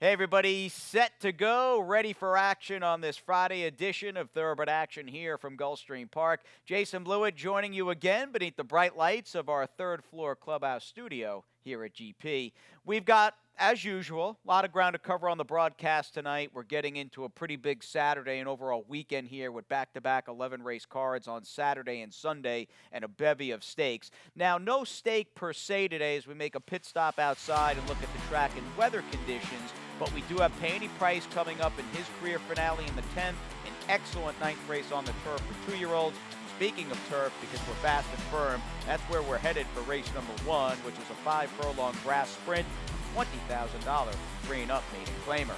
Hey, everybody, set to go, ready for action on this Friday edition of Thoroughbred Action here from Gulfstream Park. Jason Blewett joining you again beneath the bright lights of our third floor clubhouse studio here at GP. We've got, as usual, a lot of ground to cover on the broadcast tonight. We're getting into a pretty big Saturday and overall weekend here with back-to-back 11-race cards on Saturday and Sunday and a bevy of stakes. Now, no stake per se today as we make a pit stop outside and look at the track and weather conditions. But we do have Pandy Price coming up in his career finale in the 10th, an excellent ninth race on the turf for 2-year-olds. Speaking of turf, because we're fast and firm, that's where we're headed for race number 1, which is a 5-furlong grass sprint, $20,000 green up maiden claimer.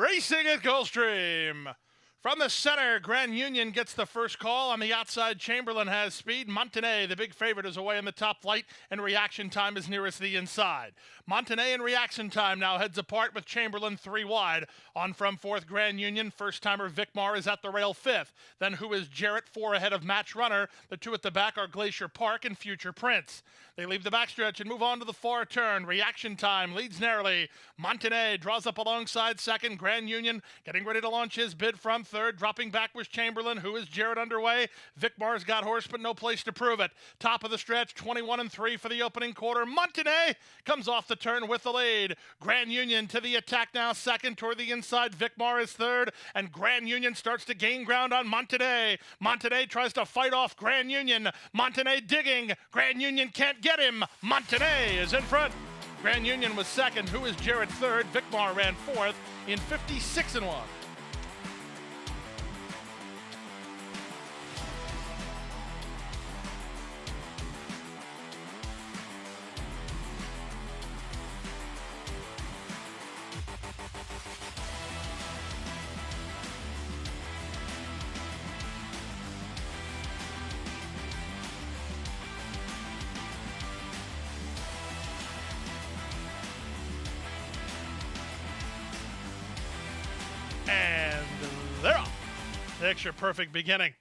Racing at Gulfstream. From the center, Grand Union gets the first call. On the outside, Chamberlain has speed. Montenay, the big favorite, is away in the top flight, and Reaction Time is nearest the inside. Montenay and Reaction Time now heads apart with Chamberlain 3 wide. On from fourth, Grand Union. First-timer Vicmar is at the rail 5th. Then Who Is Jarrett 4 ahead of Match Runner. The 2 at the back are Glacier Park and Future Prince. They leave the backstretch and move on to the far turn. Reaction Time leads narrowly. Montenay draws up alongside second. Grand Union getting ready to launch his bid from third. Dropping back was Chamberlain. Who Is Jarrett underway? Vicmar's got horse, but no place to prove it. Top of the stretch, 21-3 for the opening quarter. Montenay comes off the turn with the lead. Grand Union to the attack now, second. Toward the inside, Vicmar is third, and Grand Union starts to gain ground on Montenay. Montenay tries to fight off Grand Union. Montenay digging. Grand Union can't get him. Montenay is in front. Grand Union was second. Who Is Jarrett third? Vicmar ran fourth in 56-1. And they're off. Picture perfect beginning.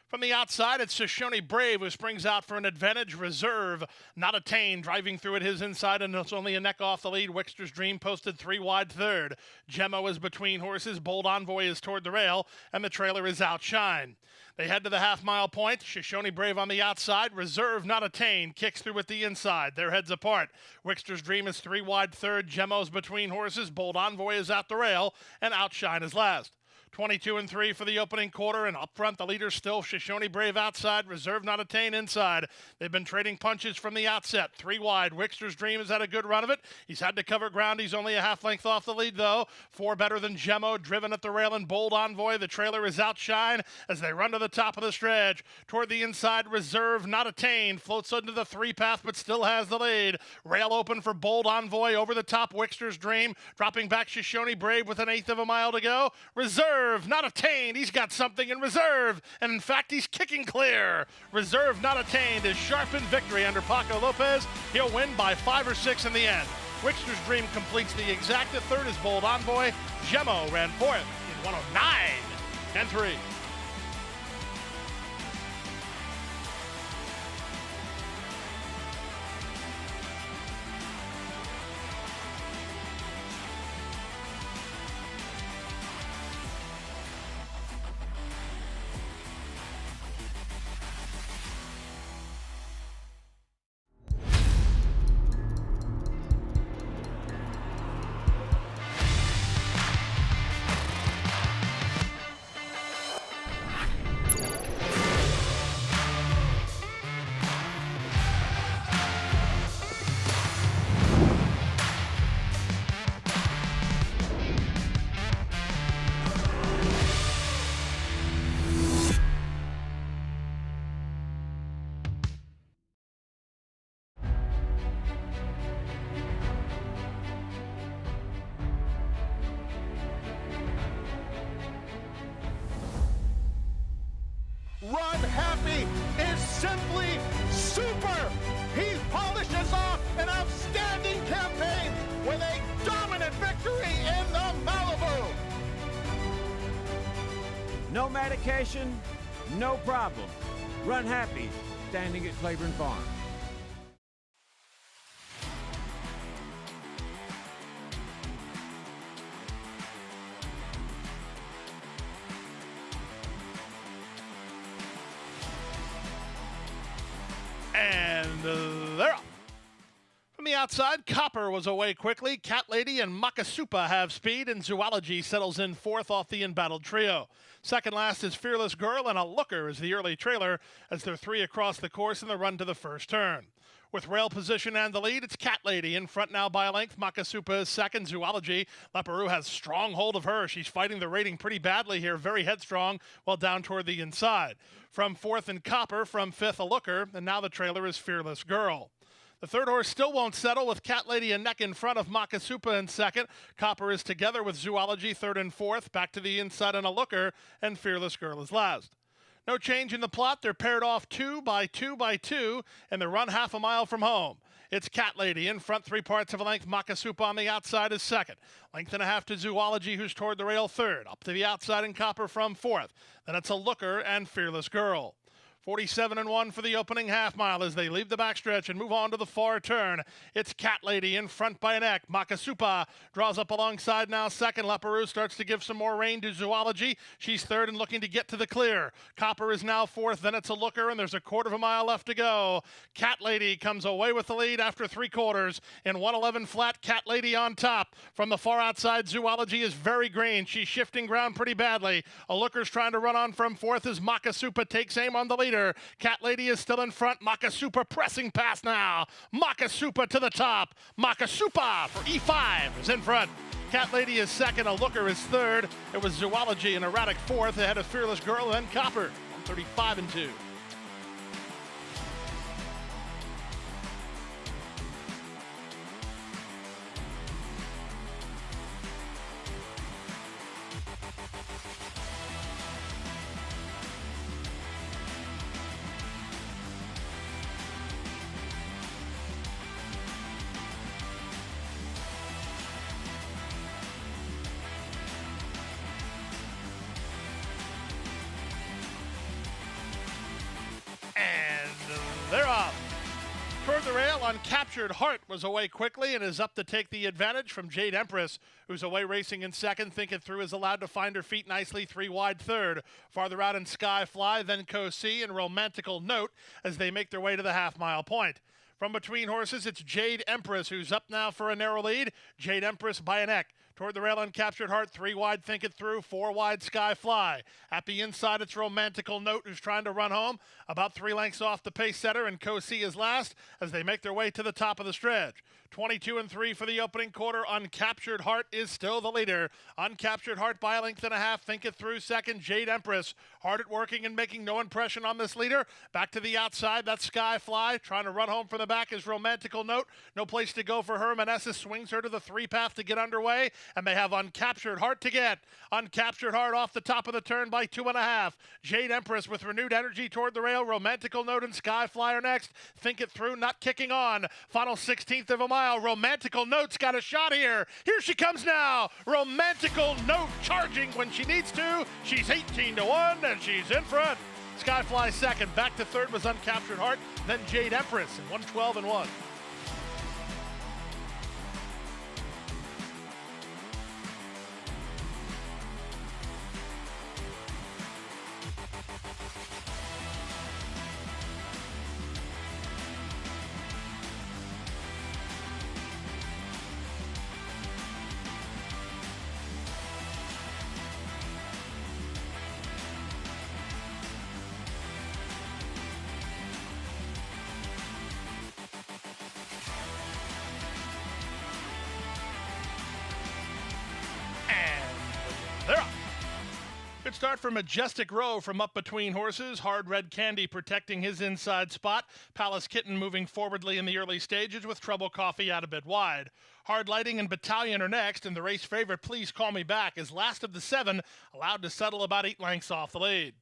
From the outside, it's Shoshone Brave who springs out for an advantage. Reserve, Not Attained, driving through at his inside, and it's only a neck off the lead. Wickster's Dream posted 3 wide third. Gemmo is between horses. Bold Envoy is toward the rail, and the trailer is Outshine. They head to the half-mile point. Shoshone Brave on the outside. Reserve, Not Attained, kicks through at the inside. Their heads apart. Wickster's Dream is 3 wide third. Gemmo's between horses. Bold Envoy is at the rail, and Outshine is last. 22-3 for the opening quarter, and up front the leader still Shoshone Brave outside, Reserve Not Attained inside. They've been trading punches from the outset. 3 wide. Wickster's Dream has had a good run of it. He's had to cover ground. He's only a half length off the lead though. 4 better than Gemmo, driven at the rail, and Bold Envoy. The trailer is Outshine as they run to the top of the stretch. Toward the inside, Reserve Not Attained floats into the 3 path but still has the lead. Rail open for Bold Envoy. Over the top, Wickster's Dream. Dropping back Shoshone Brave with 1/8 of a mile to go. Reserve Not Attained. He's got something in reserve, and in fact he's kicking clear. Reserve Not Attained is sharp in victory under Paco Lopez. He'll win by 5 or 6 in the end. Wickster's Dream completes the exact. The third is Bold Envoy. Gemmo ran fourth in 109-3. Run Happy is simply super. He polishes off an outstanding campaign with a dominant victory in the Malibu. No medication, no problem. Run happy, standing at Claiborne Farm. And they're up. From the outside, Copper was away quickly. Cat Lady and Makasupa have speed, and Zoology settles in fourth off the embattled trio. Second last is Fearless Girl, and A Looker is the early trailer as they're three across the course in the run to the first turn. With rail position and the lead, it's Cat Lady in front now by a length. Makasupa is second. Zoology, Leparoux has strong hold of her. She's fighting the rating pretty badly here, very headstrong, while down toward the inside. From fourth and Copper, from fifth A Looker, and now the trailer is Fearless Girl. The third horse still won't settle with Cat Lady a neck in front of Makasupa in second. Copper is together with Zoology third and fourth. Back to the inside and A Looker, and Fearless Girl is last. No change in the plot. They're paired off 2 by 2 by 2, and they run half a mile from home. It's Cat Lady in front, 3/4 of a length. Makasupa on the outside is second. Length and a half to Zoology, who's toward the rail third. Up to the outside and Copper from fourth. Then it's A Looker and Fearless Girl. 47-1 for the opening half mile as they leave the backstretch and move on to the far turn. It's Cat Lady in front by a neck. Makasupa draws up alongside now second. Leparoux starts to give some more rein to Zoology. She's third and looking to get to the clear. Copper is now fourth. Then it's A Looker, and there's a quarter of a mile left to go. Cat Lady comes away with the lead after 3/4. In 1:11 flat, Cat Lady on top. From the far outside, Zoology is very green. She's shifting ground pretty badly. A Looker's trying to run on from fourth as Makasupa takes aim on the leader. Cat Lady is still in front. Makasupa pressing past now. Makasupa to the top. Makasupa for E5 is in front. Cat Lady is second. A Looker is third. It was Zoology and Erratic fourth ahead of Fearless Girl and Copper. 35-2. They're off. Toward the rail, Uncaptured Heart was away quickly and is up to take the advantage from Jade Empress, who's away racing in second. Think It Through is allowed to find her feet nicely, 3 wide third. Farther out in Skyfly, then Co-C and Romantical Note as they make their way to the half-mile point. From between horses, it's Jade Empress, who's up now for a narrow lead. Jade Empress by a neck. Toward the rail, Uncaptured Heart, 3 wide, Think It Through, 4 wide, Skyfly. At the inside, it's Romantical Note, who's trying to run home. About 3 lengths off the pace setter, and Co-C is last as they make their way to the top of the stretch. 22-3 for the opening quarter. Uncaptured Heart is still the leader. Uncaptured Heart by a length and a half. Think It Through second. Jade Empress hard at working and making no impression on this leader. Back to the outside, that's Skyfly. Trying to run home from the back is Romantical Note. No place to go for her. Manessa swings her to the 3-path to get underway, and they have Uncaptured Heart to get. Uncaptured Heart off the top of the turn by 2.5. Jade Empress with renewed energy toward the rail. Romantical Note and Skyfly are next. Think It Through not kicking on. Final 16th of a mile. Romantical Note's got a shot here. Here she comes now. Romantical Note charging when she needs to. She's 18-1 and she's in front. Skyfly second. Back to third was Uncaptured Heart. Then Jade Empress in 1:12-1. They're up. Good start for Majestic Row from up between horses. Hard Red Candy protecting his inside spot. Palace Kitten moving forwardly in the early stages with Trouble Coffee out a bit wide. Hard Lighting and Battalion are next, and the race favorite Please Call Me Back is last of the 7, allowed to settle about 8 lengths off the lead.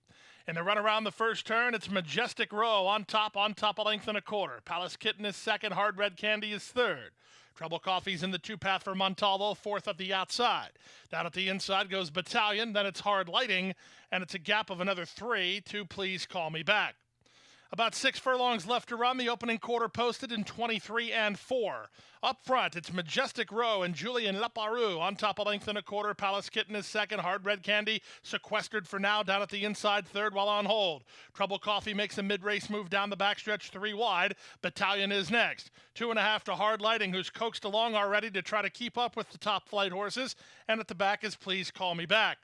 In the run around the first turn, it's Majestic Row on top a length and a quarter. Palace Kitten is second. Hard Red Candy is third. Trouble Coffee's in the 2-path for Montalvo, fourth at the outside. Down at the inside goes Battalion, then it's Hard Lighting, and it's a gap of another 3 to Please Call Me Back. About 6 furlongs left to run. The opening quarter posted in 23 and 4. Up front, it's Majestic Row and Julian Laparoux on top of length and a quarter. Palace Kitten is second. Hard Red Candy sequestered for now down at the inside third while on hold. Trouble Coffee makes a mid-race move down the backstretch 3 wide. Battalion is next. 2.5 to Hard Lighting, who's coaxed along already to try to keep up with the top flight horses. And at the back is Please Call Me Back.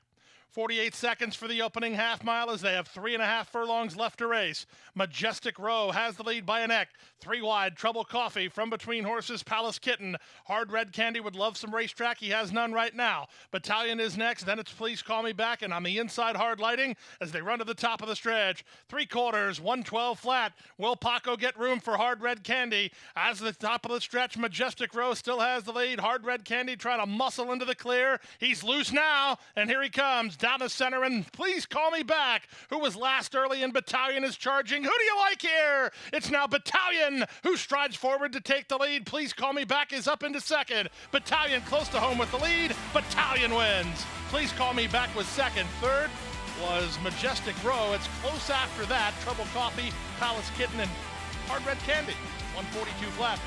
48 seconds for the opening half mile as they have 3.5 furlongs left to race. Majestic Row has the lead by a neck. 3 wide, Trouble Coffee from between horses, Palace Kitten. Hard Red Candy would love some racetrack. He has none right now. Battalion is next, then it's Please Call Me Back, and on the inside, Hard Lighting as they run to the top of the stretch. 3/4, 112 flat. Will Paco get room for Hard Red Candy? As the top of the stretch, Majestic Row still has the lead. Hard Red Candy trying to muscle into the clear. He's loose now, and here he comes. Down the center, and Please Call Me Back, who was last early, and Battalion is charging. Who do you like here? It's now Battalion who strides forward to take the lead. Please Call Me Back is up into second. Battalion close to home with the lead. Battalion wins. Please Call Me Back was second. Third was Majestic Row. It's close after that. Trouble Coffee, Palace Kitten, and Hard Red Candy. 142 flat.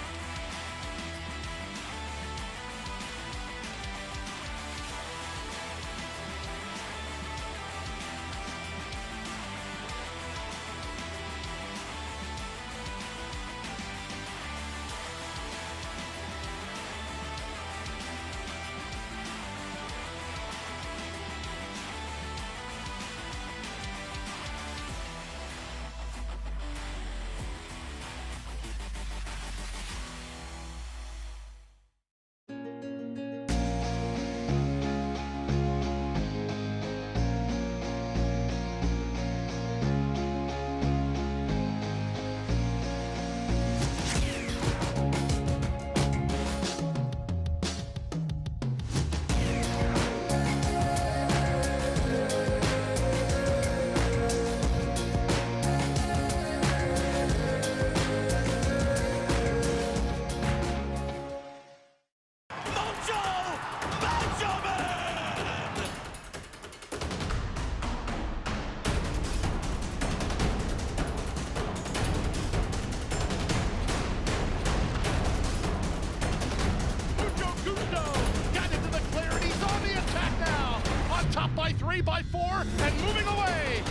By 3, by 4, and moving away.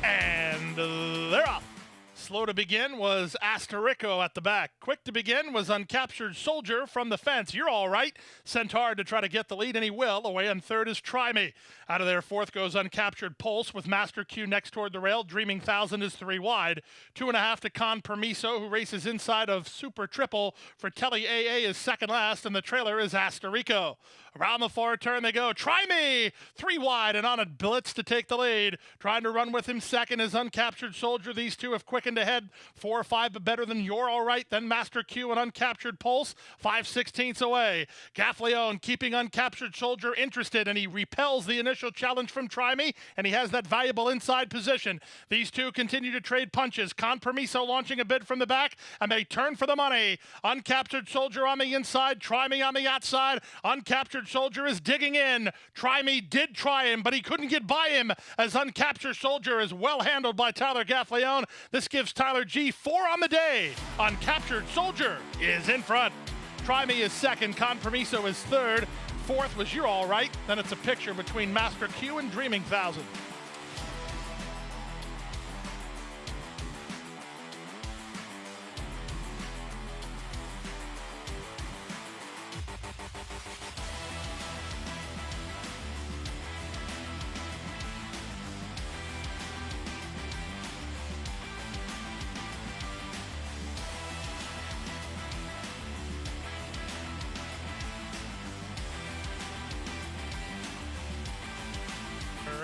And they're off. Slow to begin was Asterico at the back. Quick to begin was Uncaptured Soldier from the fence. You're all right. Sent hard to try to get the lead, and he will. Away on third is Try Me. Out of there, fourth goes Uncaptured Pulse with Master Q next toward the rail. Dreaming Thousand is 3 wide. 2.5 to Con Permiso, who races inside of Super Triple. Fratelli AA is second last, and the trailer is Asterico. Around the far turn they go. Try Me! 3 wide and on a blitz to take the lead. Trying to run with him second is Uncaptured Soldier. These two have quickened ahead. 4 or 5 but better than You're All Right. Then Master Q and Uncaptured Pulse. 5/16 away. Gaffleone keeping Uncaptured Soldier interested, and he repels the initial challenge from Try Me, and he has that valuable inside position. These two continue to trade punches. Con Permiso launching a bid from the back, and they turn for the money. Uncaptured Soldier on the inside. Try Me on the outside. Uncaptured Soldier is digging in. Try Me did try him, but he couldn't get by him as Uncaptured Soldier is well handled by Tyler Gaffleone. This gives Tyler G 4 on the day. Uncaptured Soldier is in front. Try Me is second. Con Permiso is third. Fourth was You're All Right. Then it's a picture between Master Q and Dreaming Thousand.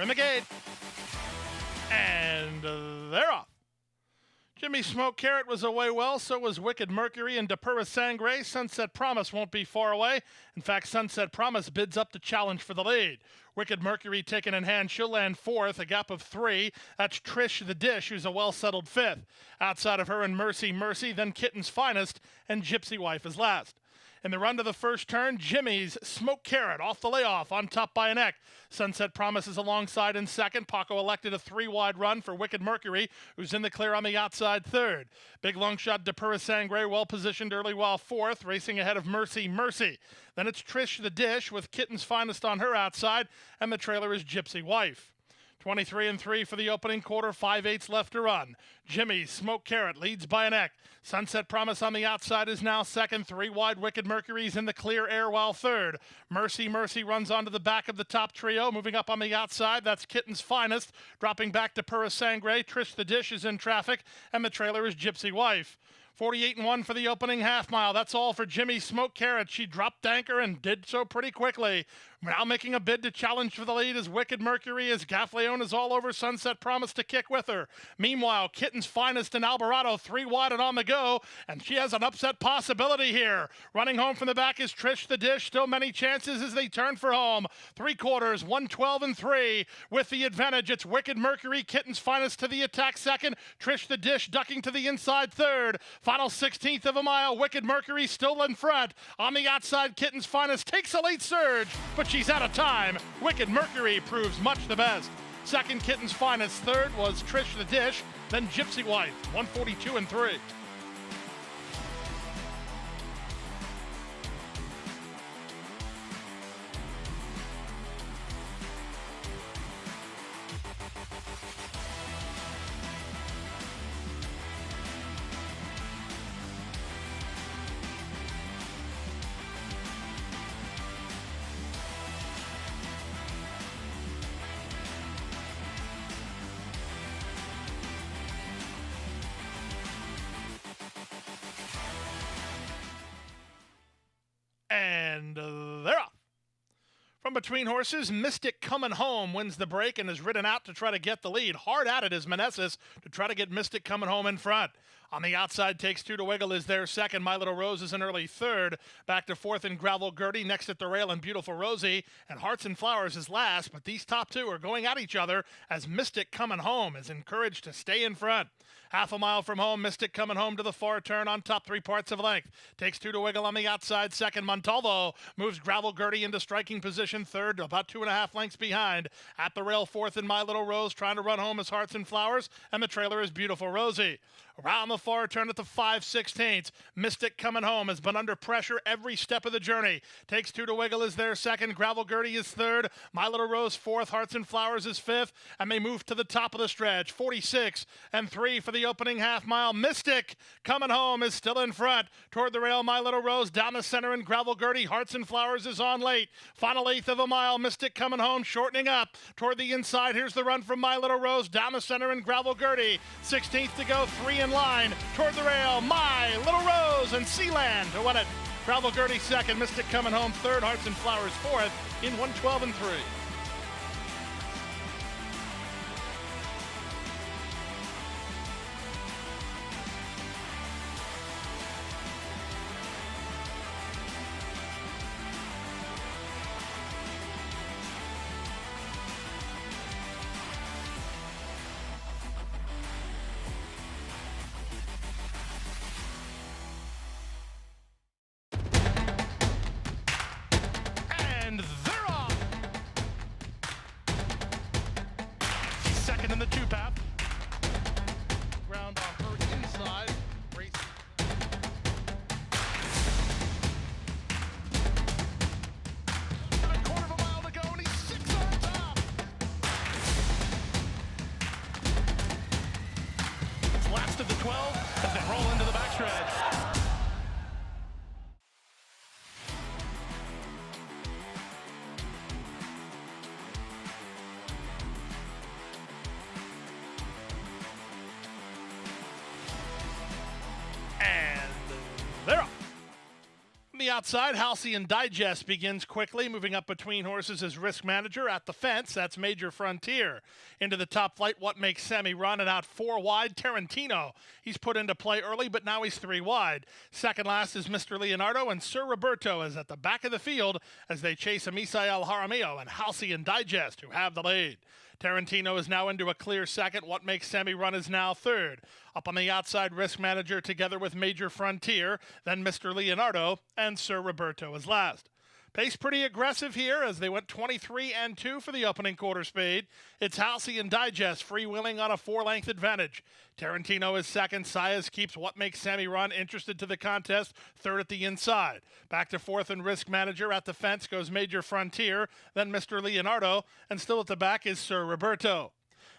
In the gate. And they're off. Jimmy Smoke Carrot was away well, so was Wicked Mercury and Depura Sangre. Sunset Promise won't be far away. In fact, Sunset Promise bids up to challenge for the lead. Wicked Mercury taken in hand, she'll land fourth, a gap of 3. That's Trish the Dish, who's a well-settled fifth. Outside of her and Mercy Mercy, then Kitten's Finest, and Gypsy Wife is last. In the run to the first turn, Jimmy's Smoke Carrot off the layoff on top by a neck. Sunset Promise is alongside in second. Paco elected a 3-wide run for Wicked Mercury, who's in the clear on the outside third. Big long shot Depura Sangre well positioned early while fourth, racing ahead of Mercy Mercy. Then it's Trish the Dish with Kitten's Finest on her outside, and the trailer is Gypsy Wife. 23-3 for the opening quarter, 5/8 left to run. Jimmy Smoke Carrot leads by a neck. Sunset Promise on the outside is now second. 3-wide Wicked Mercury's in the clear air while third. Mercy Mercy runs onto the back of the top trio. Moving up on the outside, that's Kitten's Finest. Dropping back to Pura Sangre. Trish the Dish is in traffic, and the trailer is Gypsy Wife. 48-1 for the opening half mile. That's all for Jimmy Smoke Carrot. She dropped anchor and did so pretty quickly. Now making a bid to challenge for the lead is Wicked Mercury as Gaffleon is all over Sunset Promise to kick with her. Meanwhile, Kitten's Finest and Alvarado 3-wide and on the go, and she has an upset possibility here. Running home from the back is Trish the Dish. Still many chances as they turn for home. 3 quarters, 112-3. With the advantage, it's Wicked Mercury, Kitten's Finest to the attack second. Trish the Dish ducking to the inside third. Final 16th of a mile, Wicked Mercury still in front. On the outside, Kitten's Finest takes a late surge, but she's out of time. Wicked Mercury proves much the best. Second, Kitten's Finest. Third was Trish the Dish. Then Gypsy Wife, 142-3. And they're off. From between horses, Mystic Coming Home wins the break and is ridden out to try to get the lead. Hard at it is Meneses to try to get Mystic Coming Home in front. On the outside, Takes Two to Wiggle is their second. My Little Rose is an early third. Back to fourth in Gravel Gertie. Next at the rail and Beautiful Rosie. And Hearts and Flowers is last, but these top two are going at each other as Mystic Coming Home is encouraged to stay in front. Half a mile from home, Mystic Coming Home to the far turn on top 3 parts of length. Takes Two to Wiggle on the outside second. Montalvo moves Gravel Gertie into striking position third, about 2.5 lengths behind. At the rail fourth in My Little Rose, trying to run home is Hearts and Flowers, and the trailer is Beautiful Rosie. Around the far turn at the 5/16, Mystic Coming Home has been under pressure every step of the journey. Takes Two to Wiggle is their second. Gravel Gertie is third. My Little Rose fourth. Hearts and Flowers is fifth. And they move to the top of the stretch. 46-3 for the opening half mile. Mystic Coming Home is still in front. Toward the rail, My Little Rose down the center in Gravel Gertie. Hearts and Flowers is on late. Final 1/8 of a mile. Mystic Coming Home shortening up. Toward the inside, here's the run from My Little Rose down the center in Gravel Gertie. 16th to go, 3 in line. Toward the rail, My Little Rose and Sealand to win it. Gravel Gertie second, Mystic Coming Home third, Hearts and Flowers fourth in 112-3. And they're off. outside, Halcyon Digest begins quickly, moving up between horses as risk manager. At the fence, that's Major Frontier. Into the top flight, What Makes Sammy Run, and out 4 wide, Tarantino. He's put into play early, but now he's 3 wide. Second last is Mr. Leonardo, and Sir Roberto is at the back of the field as they chase Misael Jaramillo and Halcyon Digest, who have the lead. Tarantino is now into a clear second. What Makes Sammy Run is now third. Up on the outside, risk manager together with Major Frontier, then Mr. Leonardo, and Sir Roberto is last. Pace pretty aggressive here as they went 23-2 for the opening quarter speed. It's Halcyon Digest freewheeling on a 4-length advantage. Tarantino is second. Saez keeps What Makes Sammy Run interested to the contest, third at the inside. Back to fourth and risk manager. At the fence goes Major Frontier, then Mr. Leonardo, and still at the back is Sir Roberto.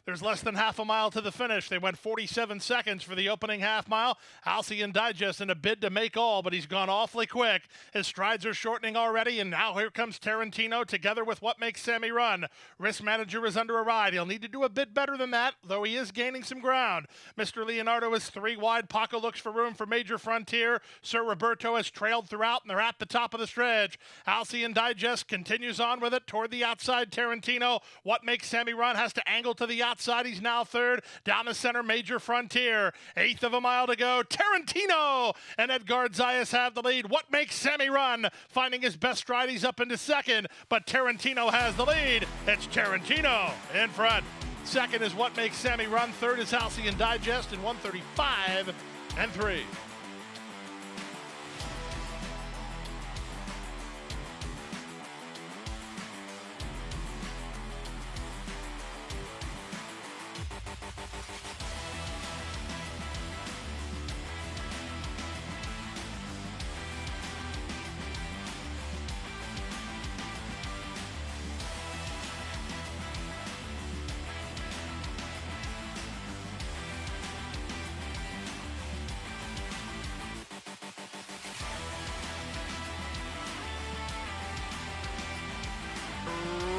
There's less than half a mile to the finish. They went 47 seconds for the opening half mile. Halcyon Digest in a bid to make all, but he's gone awfully quick. His strides are shortening already, and now here comes Tarantino together with What Makes Sammy Run. Risk manager is under a ride. He'll need to do a bit better than that, though he is gaining some ground. Mr. Leonardo is 3 wide. Paco looks for room for Major Frontier. Sir Roberto has trailed throughout, and they're at the top of the stretch. Halcyon Digest continues on with it toward the outside. Tarantino, What Makes Sammy Run, has to angle to the outside. He's now third. Down the center, Major Frontier. 1/8 of a mile to go. Tarantino and Edgar Zayas have the lead. What Makes Sammy Run, finding his best stride. He's up into second, but Tarantino has the lead. It's Tarantino in front. Second is What Makes Sammy Run. Third is Halcyon Digest in 1:35-3.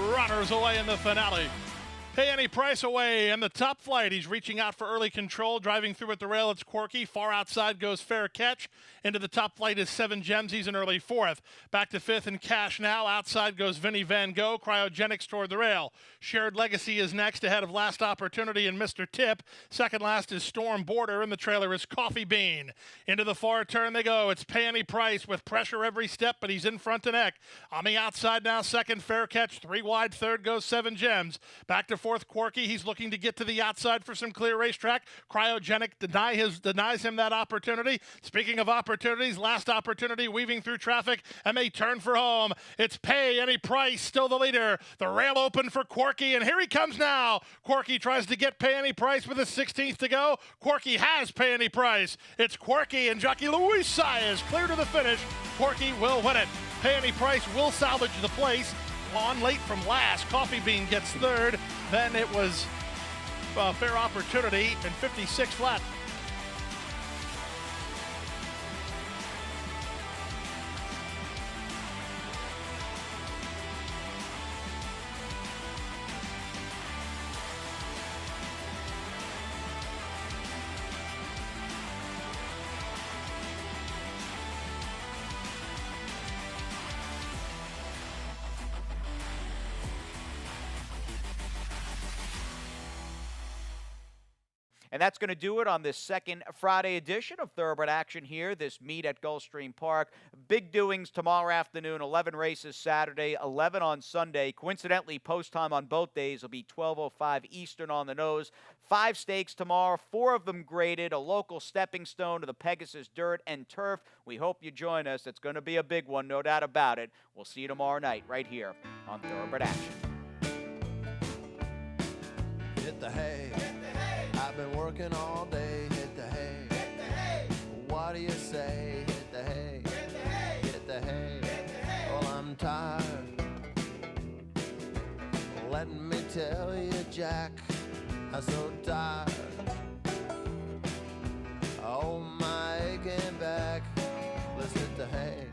Runners away in the finale. Pay Any Price away in the top flight. He's reaching out for early control. Driving through at the rail, it's Quirky. Far outside goes Fair Catch. Into the top flight is 7 Gems. He's an early fourth. Back to fifth and Cash Now. Outside goes Vinny Van Gogh. Cryogenics toward the rail. Shared Legacy is next ahead of Last Opportunity and Mr. Tip. Second last is Storm Border, and the trailer is Coffee Bean. Into the far turn they go. It's Pay Any Price with pressure every step, but he's in front and neck. On the outside now, second Fair Catch. 3 wide. Third goes 7 Gems. Back to fourth, Quirky. He's looking to get to the outside for some clear racetrack. Cryogenic denies him that opportunity. Speaking of opportunities, Last Opportunity weaving through traffic, and they turn for home. It's Pay Any Price, still the leader. The rail open for Quirky, and here he comes now. Quirky tries to get Pay Any Price with a 16th to go. Quirky has Pay Any Price. It's Quirky and jockey Luis Saez clear to the finish. Quirky will win it. Pay Any Price will salvage the place. On late from last. Coffee Bean gets third. Then it was Fair Opportunity and 56 flat. And that's going to do it on this second Friday edition of Thoroughbred Action here, this meet at Gulfstream Park. Big doings tomorrow afternoon, 11 races Saturday, 11 on Sunday. Coincidentally, post time on both days will be 12:05 Eastern on the nose. 5 stakes tomorrow, 4 of them graded, a local stepping stone to the Pegasus Dirt and Turf. We hope you join us. It's going to be a big one, no doubt about it. We'll see you tomorrow night right here on Thoroughbred Action. Hit the hay. I've been working all day. Hit the hay. Hit the hay. What do you say? Hit the hay. Hit the hay. Hit the hay. Hit the hay. Well, I'm tired. Let me tell you, Jack, I'm so tired. Oh, my aching back. Let's hit the hay.